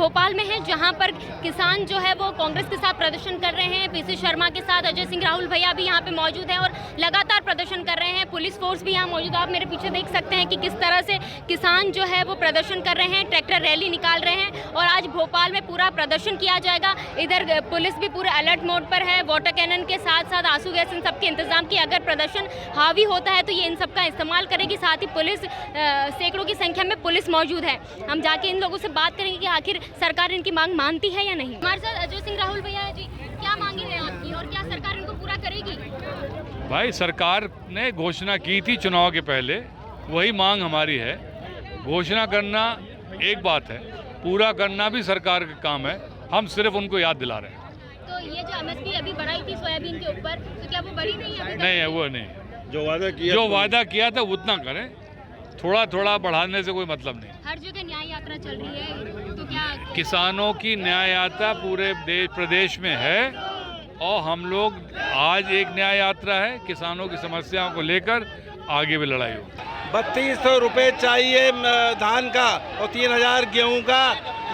भोपाल में हैं, जहां पर किसान जो है वो कांग्रेस के साथ प्रदर्शन कर रहे हैं। पीसी शर्मा के साथ अजय सिंह राहुल भैया भी यहां पे मौजूद हैं और लगातार प्रदर्शन कर रहे हैं। पुलिस फोर्स भी यहां मौजूद है। आप मेरे पीछे देख सकते हैं कि किस तरह से किसान जो है वो प्रदर्शन कर रहे हैं, ट्रैक्टर रैली निकाल रहे हैं और आज भोपाल में पूरा प्रदर्शन किया जाएगा। इधर पुलिस भी पूरे अलर्ट मोड पर है, वाटर कैनन के साथ साथ आंसू गैस इन सबके इंतजाम किए। अगर प्रदर्शन हावी होता है तो ये इन सब का इस्तेमाल करेगी। साथ ही पुलिस सैकड़ों की संख्या में पुलिस मौजूद है। हम जाके इन लोगों से बात करेंगे कि आखिर सरकार इनकी मांग मानती है या नहीं। हमारे साथ अजय सिंह राहुल भैया जी, क्या मांगे हैं आपकी और क्या सरकार इनको पूरा करेगी? भाई, सरकार ने घोषणा की थी चुनाव के पहले, वही मांग हमारी है। घोषणा करना एक बात है, पूरा करना भी सरकार का काम है। हम सिर्फ उनको याद दिला रहे हैं। तो ये जो एमएसपी अभी बढ़ाई थी सोयाबीन के ऊपर, तो क्या वो बढ़ी नहीं है? नहीं है, वो नहीं। जो वादा किया था उतना करें, थोड़ा थोड़ा बढ़ाने से कोई मतलब नहीं। हर जगह न्याय यात्रा चल रही है, तो क्या किसानों की न्याय यात्रा पूरे प्रदेश में है और हम लोग आज एक न्याय यात्रा है, किसानों की समस्याओं को लेकर आगे भी लड़ाई हो। 3200 रुपये चाहिए धान का और 3000 गेहूं का,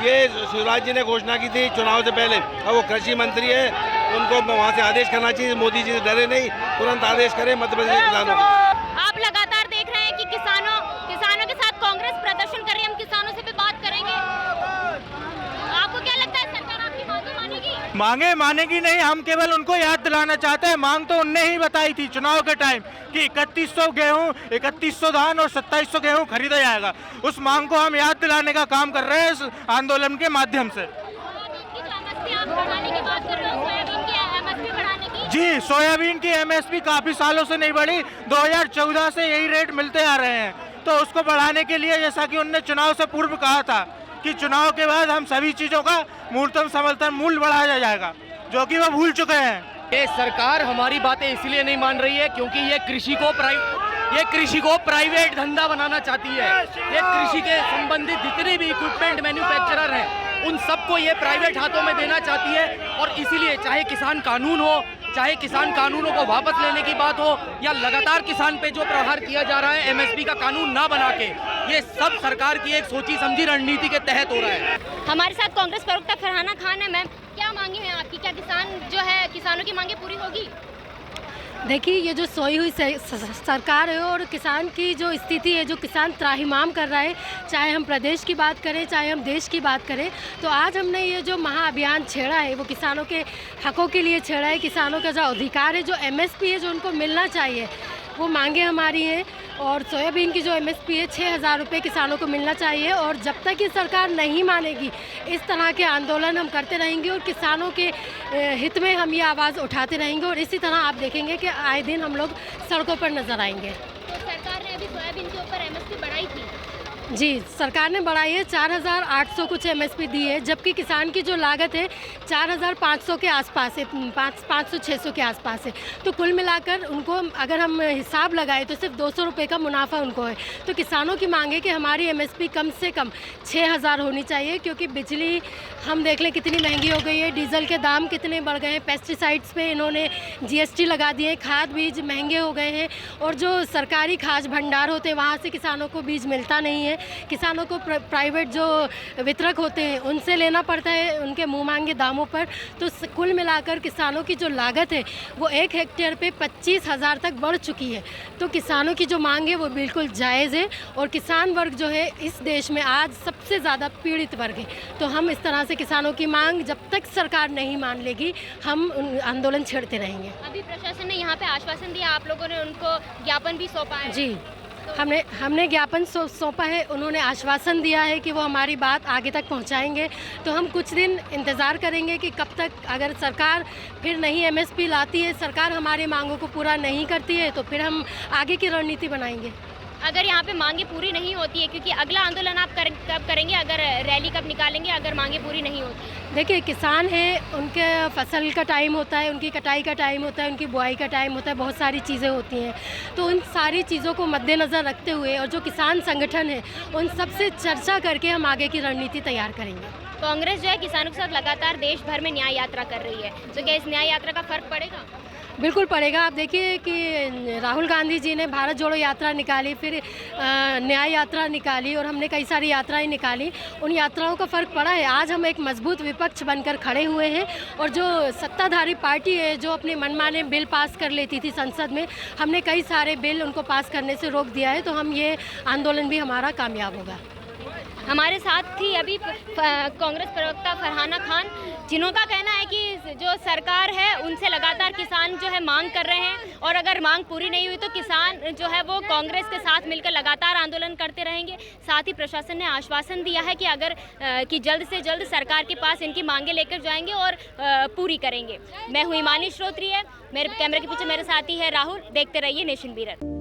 ये शिवराज जी ने घोषणा की थी चुनाव से पहले। और वो कृषि मंत्री है, उनको वहाँ से आदेश करना चाहिए। मोदी जी से डरे नहीं, तुरंत आदेश करें मध्य प्रदेश के किसानों को। आप लगातार देख रहे हैं कि किसानों के साथ कांग्रेस प्रदर्शन कर रही है। हम किसानों से भी बात करेंगे। आपको क्या लगता है, सरकार आपकी मांगे मानेगी? मांगे मानेगी नहीं, हम केवल उनको याद दिलाना चाहते हैं। मांग तो उनने ही बताई थी चुनाव के टाइम कि 3100 गेहूं, 3100 धान और 2700 गेहूं खरीदा जाएगा। उस मांग को हम याद दिलाने का काम कर रहे हैं इस आंदोलन के माध्यम से। जी, सोयाबीन की एमएसपी काफी सालों से नहीं बढ़ी, 2014 से यही रेट मिलते आ रहे हैं। तो उसको बढ़ाने के लिए, जैसा कि उन्होंने चुनाव से पूर्व कहा था कि चुनाव के बाद हम सभी चीजों का न्यूनतम समर्थन मूल्य बढ़ाया जाएगा, जो कि वो भूल चुके हैं। ये सरकार हमारी बातें इसलिए नहीं मान रही है क्योंकि ये कृषि को प्राइवेट धंधा बनाना चाहती है। ये कृषि के संबंधित जितने भी इक्विपमेंट मैन्युफैक्चरर हैं उन सबको ये प्राइवेट हाथों में देना चाहती है। और इसीलिए चाहे किसान कानून हो, चाहे किसान कानूनों को वापस लेने की बात हो या लगातार किसान पे जो प्रहार किया जा रहा है एमएसपी का कानून ना बना के, ये सब सरकार की एक सोची समझी रणनीति के तहत हो रहा है। हमारे साथ कांग्रेस प्रवक्ता फरहाना खान है। मैम, क्या मांगे हैं आपकी? क्या किसानों की मांगे पूरी होगी? देखिए, ये जो सोई हुई सरकार है और किसान की जो स्थिति है, जो किसान त्राहिमाम कर रहा है, चाहे हम प्रदेश की बात करें चाहे हम देश की बात करें, तो आज हमने ये जो महाअभियान छेड़ा है वो किसानों के हकों के लिए छेड़ा है। किसानों का जो अधिकार है, जो एमएसपी है, जो उनको मिलना चाहिए, वो मांगे हमारी हैं। और सोयाबीन की जो एमएसपी है 6000 रुपये किसानों को मिलना चाहिए। और जब तक ये सरकार नहीं मानेगी, इस तरह के आंदोलन हम करते रहेंगे और किसानों के हित में हम ये आवाज़ उठाते रहेंगे। और इसी तरह आप देखेंगे कि आए दिन हम लोग सड़कों पर नजर आएंगे। तो सरकार ने अभी सोयाबीन के ऊपर एमएसपी बढ़ाई थी। जी, सरकार ने बढ़ाई है, 4800 कुछ एमएसपी दी है, जबकि किसान की जो लागत है 4500 के आसपास है, 500-600 के आसपास है। तो कुल मिलाकर उनको अगर हम हिसाब लगाए तो सिर्फ 200 रुपये का मुनाफा उनको है। तो किसानों की मांग है कि हमारी एमएसपी कम से कम 6000 होनी चाहिए, क्योंकि बिजली हम देख लें कितनी महंगी हो गई है, डीजल के दाम कितने बढ़ गए हैं, पेस्टिसाइड्स पे इन्होंने जीएसटी लगा दिए, खाद बीज महंगे हो गए हैं और जो सरकारी खाद भंडार होते हैं वहाँ से किसानों को बीज मिलता नहीं है। किसानों को प्राइवेट जो वितरक होते हैं उनसे लेना पड़ता है उनके मुँह मांगे दामों पर। तो कुल मिलाकर किसानों की जो लागत है वो 1 हेक्टेयर पे 25,000 तक बढ़ चुकी है। तो किसानों की जो मांग है वो बिल्कुल जायज़ है और किसान वर्ग जो है इस देश में आज सबसे ज़्यादा पीड़ित वर्ग है। तो हम इस तरह से किसानों की मांग जब तक सरकार नहीं मान लेगी हम आंदोलन छेड़ते रहेंगे। अभी प्रशासन ने यहाँ पे आश्वासन दिया, आप लोगों ने उनको ज्ञापन भी सौंपा है? जी, हमने ज्ञापन सौंपा है, उन्होंने आश्वासन दिया है कि वो हमारी बात आगे तक पहुंचाएंगे। तो हम कुछ दिन इंतज़ार करेंगे कि कब तक, अगर सरकार फिर नहीं एमएसपी लाती है, सरकार हमारी मांगों को पूरा नहीं करती है, तो फिर हम आगे की रणनीति बनाएंगे। अगर यहाँ पे मांगे पूरी नहीं होती है, क्योंकि अगला आंदोलन आप कब करेंगे, अगर रैली कब निकालेंगे अगर मांगे पूरी नहीं होती? देखिए, किसान हैं, उनके फसल का टाइम होता है, उनकी कटाई का टाइम होता है, उनकी बुआई का टाइम होता है, बहुत सारी चीज़ें होती हैं। तो उन सारी चीज़ों को मद्देनज़र रखते हुए और जो किसान संगठन है उन सबसे चर्चा करके हम आगे की रणनीति तैयार करेंगे। कांग्रेस जो है किसानों के साथ लगातार देश भर में न्याय यात्रा कर रही है, तो क्या इस न्याय यात्रा का फर्क पड़ेगा? बिल्कुल पड़ेगा। आप देखिए कि राहुल गांधी जी ने भारत जोड़ो यात्रा निकाली, फिर न्याय यात्रा निकाली और हमने कई सारी यात्राएं निकाली। उन यात्राओं का फ़र्क पड़ा है। आज हम एक मजबूत विपक्ष बनकर खड़े हुए हैं और जो सत्ताधारी पार्टी है जो अपने मनमाने बिल पास कर लेती थी संसद में, हमने कई सारे बिल उनको पास करने से रोक दिया है। तो हम ये आंदोलन भी हमारा कामयाब होगा। हमारे साथ थी अभी कांग्रेस प्रवक्ता फरहाना खान, जिनका कहना है कि जो सरकार है उनसे लगातार किसान जो है मांग कर रहे हैं और अगर मांग पूरी नहीं हुई तो किसान जो है वो कांग्रेस के साथ मिलकर लगातार आंदोलन करते रहेंगे। साथ ही प्रशासन ने आश्वासन दिया है कि अगर कि जल्द से जल्द सरकार के पास इनकी मांगे लेकर जाएंगे और पूरी करेंगे। मैं हुई मानी श्रोत्रिय, मेरे कैमरे के पीछे मेरे साथी है राहुल। देखते रहिए नेशन मिरर।